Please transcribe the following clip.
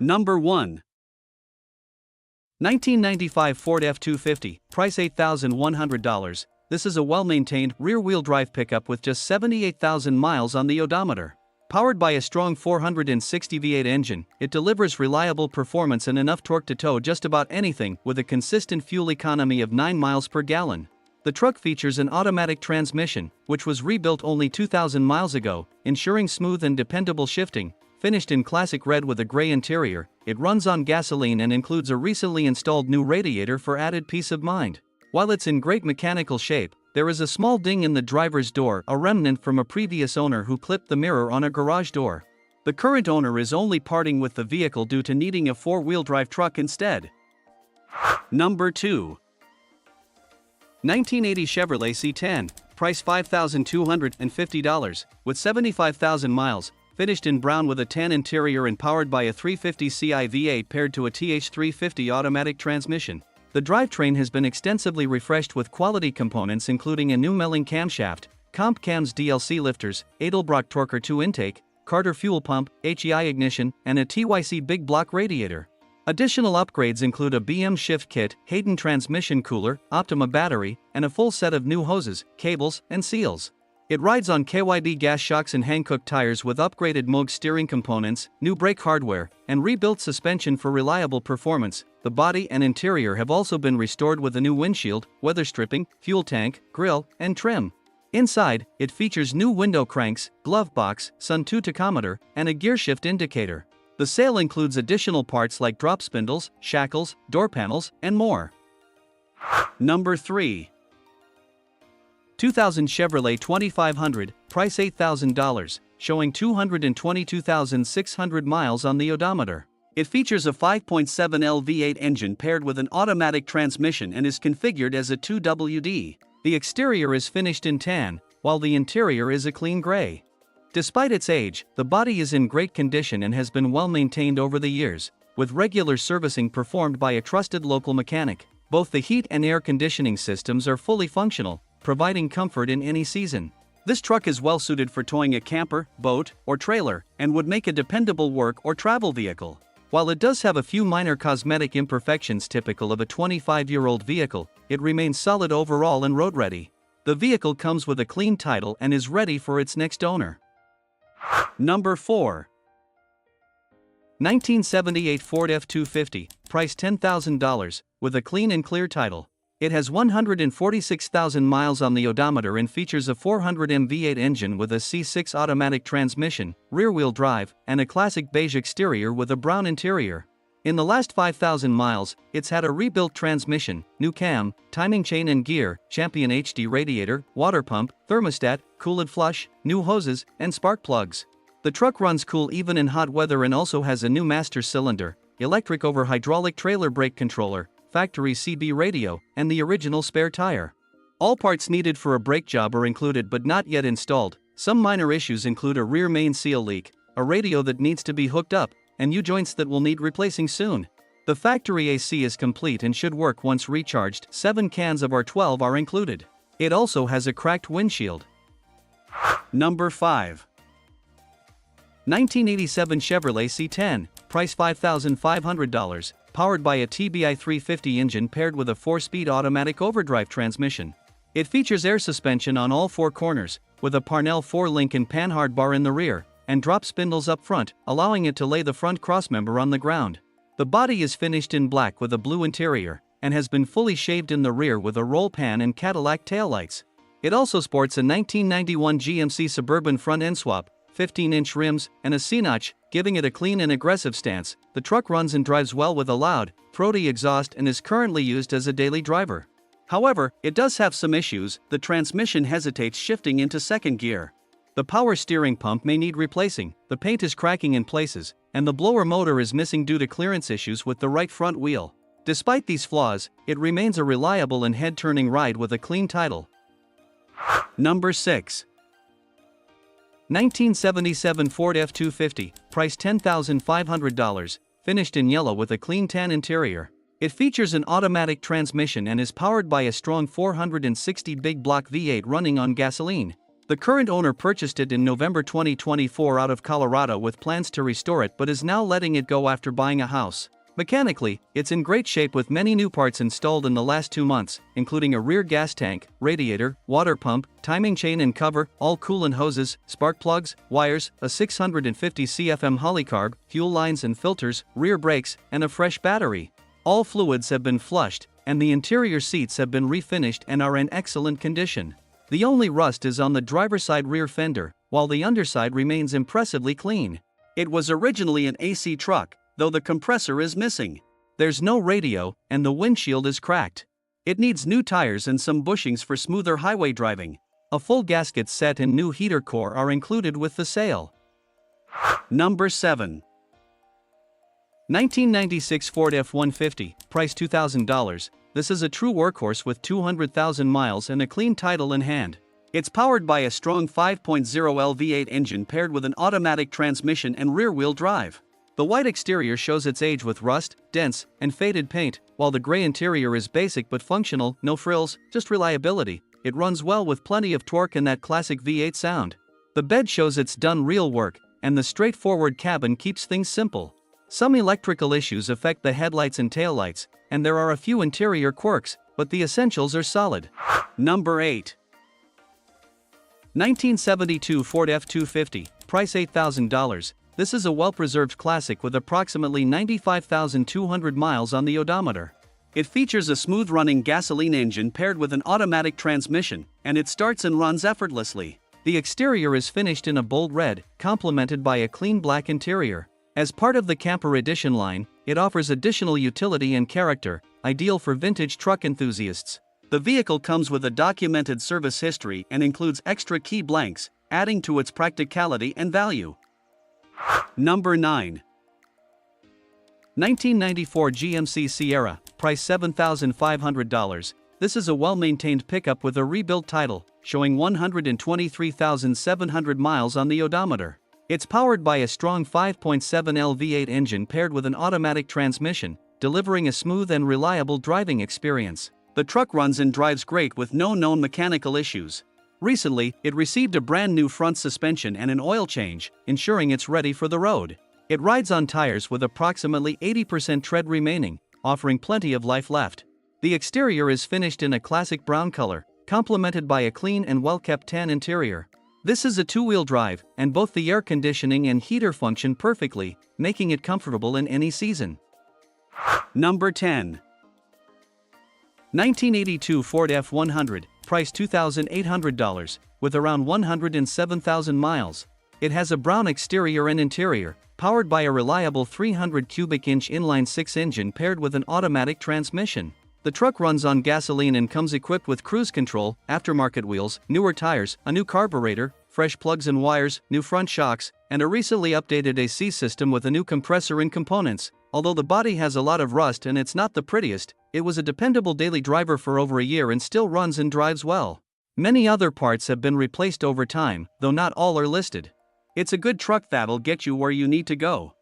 Number 1. 1995 Ford F250, price $8,100. This is a well-maintained, rear-wheel drive pickup with just 78,000 miles on the odometer. Powered by a strong 460 V8 engine, it delivers reliable performance and enough torque to tow just about anything with a consistent fuel economy of 9 miles per gallon. The truck features an automatic transmission, which was rebuilt only 2,000 miles ago, ensuring smooth and dependable shifting. Finished in classic red with a gray interior, it runs on gasoline and includes a recently installed new radiator for added peace of mind. While it's in great mechanical shape, there is a small ding in the driver's door, a remnant from a previous owner who clipped the mirror on a garage door. The current owner is only parting with the vehicle due to needing a four-wheel drive truck instead. Number 2. 1980 Chevrolet C10, price $5,250, with 75,000 miles. Finished in brown with a tan interior and powered by a 350 Ci V8 paired to a TH350 automatic transmission. The drivetrain has been extensively refreshed with quality components including a new milling camshaft, Comp Cams DLC lifters, Edelbrock Torquer 2 intake, Carter fuel pump, HEI ignition, and a TYC big block radiator. Additional upgrades include a BM shift kit, Hayden transmission cooler, Optima battery, and a full set of new hoses, cables, and seals. It rides on KYD gas shocks and Hankook tires with upgraded Moog steering components, new brake hardware, and rebuilt suspension for reliable performance. The body and interior have also been restored with a new windshield, weather stripping, fuel tank, grille, and trim. Inside, it features new window cranks, glove box, Sun 2 tachometer, and a gear shift indicator. The sale includes additional parts like drop spindles, shackles, door panels, and more. Number 3. 2000 Chevrolet 2500, price $8,000, showing 222,600 miles on the odometer. It features a 5.7L V8 engine paired with an automatic transmission and is configured as a 2WD. The exterior is finished in tan, while the interior is a clean gray. Despite its age, the body is in great condition and has been well maintained over the years, with regular servicing performed by a trusted local mechanic. Both the heat and air conditioning systems are fully functional, providing comfort in any season. This truck is well suited for towing a camper, boat, or trailer, and would make a dependable work or travel vehicle. While it does have a few minor cosmetic imperfections typical of a 25-year-old vehicle, it remains solid overall and road-ready. The vehicle comes with a clean title and is ready for its next owner. Number 4. 1978 Ford F250, price $10,000, with a clean and clear title. It has 146,000 miles on the odometer and features a 400M V8 engine with a C6 automatic transmission, rear-wheel drive, and a classic beige exterior with a brown interior. In the last 5,000 miles, it's had a rebuilt transmission, new cam, timing chain and gear, Champion HD radiator, water pump, thermostat, coolant flush, new hoses, and spark plugs. The truck runs cool even in hot weather and also has a new master cylinder, electric over hydraulic trailer brake controller, factory CB radio, and the original spare tire. All parts needed for a brake job are included but not yet installed. Some minor issues include a rear main seal leak, a radio that needs to be hooked up, and U-joints that will need replacing soon. The factory AC is complete and should work once recharged. 7 cans of R12 are included. It also has a cracked windshield. Number 5. 1987 Chevrolet C10, price $5,500, powered by a TBI 350 engine paired with a 4-speed automatic overdrive transmission. It features air suspension on all 4 corners, with a Parnell 4-link and panhard bar in the rear, and drop spindles up front, allowing it to lay the front crossmember on the ground. The body is finished in black with a blue interior, and has been fully shaved in the rear with a roll pan and Cadillac taillights. It also sports a 1991 GMC Suburban front-end swap, 15-inch rims, and a C-notch, giving it a clean and aggressive stance. The truck runs and drives well with a loud, throaty exhaust and is currently used as a daily driver. However, it does have some issues. The transmission hesitates shifting into second gear. The power steering pump may need replacing, the paint is cracking in places, and the blower motor is missing due to clearance issues with the right front wheel. Despite these flaws, it remains a reliable and head-turning ride with a clean title. Number 6. 1977 Ford F250, price $10,500, finished in yellow with a clean tan interior. It features an automatic transmission and is powered by a strong 460 big block V8 running on gasoline. The current owner purchased it in November 2024 out of Colorado with plans to restore it but is now letting it go after buying a house. Mechanically, it's in great shape with many new parts installed in the last 2 months, including a rear gas tank, radiator, water pump, timing chain and cover, all coolant hoses, spark plugs, wires, a 650 CFM Holycarb, fuel lines and filters, rear brakes, and a fresh battery. All fluids have been flushed, and the interior seats have been refinished and are in excellent condition. The only rust is on the driver's side rear fender, while the underside remains impressively clean. It was originally an AC truck, though the compressor is missing. There's no radio, and the windshield is cracked. It needs new tires and some bushings for smoother highway driving. A full gasket set and new heater core are included with the sale. Number 7. 1996 Ford F150, price $2,000. This is a true workhorse with 200,000 miles and a clean title in hand. It's powered by a strong 5.0L V8 engine paired with an automatic transmission and rear-wheel drive. The white exterior shows its age with rust, dents, and faded paint, while the gray interior is basic but functional, no frills, just reliability. It runs well with plenty of torque and that classic V8 sound. The bed shows it's done real work, and the straightforward cabin keeps things simple. Some electrical issues affect the headlights and taillights, and there are a few interior quirks, but the essentials are solid. Number 8. 1972 Ford F250, price $8,000. This is a well-preserved classic with approximately 95,200 miles on the odometer. It features a smooth-running gasoline engine paired with an automatic transmission, and it starts and runs effortlessly. The exterior is finished in a bold red, complemented by a clean black interior. As part of the Camper Edition line, it offers additional utility and character, ideal for vintage truck enthusiasts. The vehicle comes with a documented service history and includes extra key blanks, adding to its practicality and value. Number 9. 1994 GMC Sierra, price $7,500. This is a well-maintained pickup with a rebuilt title, showing 123,700 miles on the odometer. It's powered by a strong 5.7L V8 engine paired with an automatic transmission, delivering a smooth and reliable driving experience. The truck runs and drives great with no known mechanical issues. Recently, it received a brand new front suspension and an oil change, ensuring it's ready for the road. It rides on tires with approximately 80% tread remaining, offering plenty of life left. The exterior is finished in a classic brown color, complemented by a clean and well-kept tan interior. This is a two-wheel drive, and both the air conditioning and heater function perfectly, making it comfortable in any season. Number 10. 1982 Ford F100, price $2,800, with around 107,000 miles. It has a brown exterior and interior, powered by a reliable 300 cubic inch inline-six engine paired with an automatic transmission. The truck runs on gasoline and comes equipped with cruise control, aftermarket wheels, newer tires, a new carburetor, fresh plugs and wires, new front shocks, and a recently updated AC system with a new compressor and components. Although the body has a lot of rust and it's not the prettiest, it was a dependable daily driver for over a year and still runs and drives well. Many other parts have been replaced over time, though not all are listed. It's a good truck that'll get you where you need to go.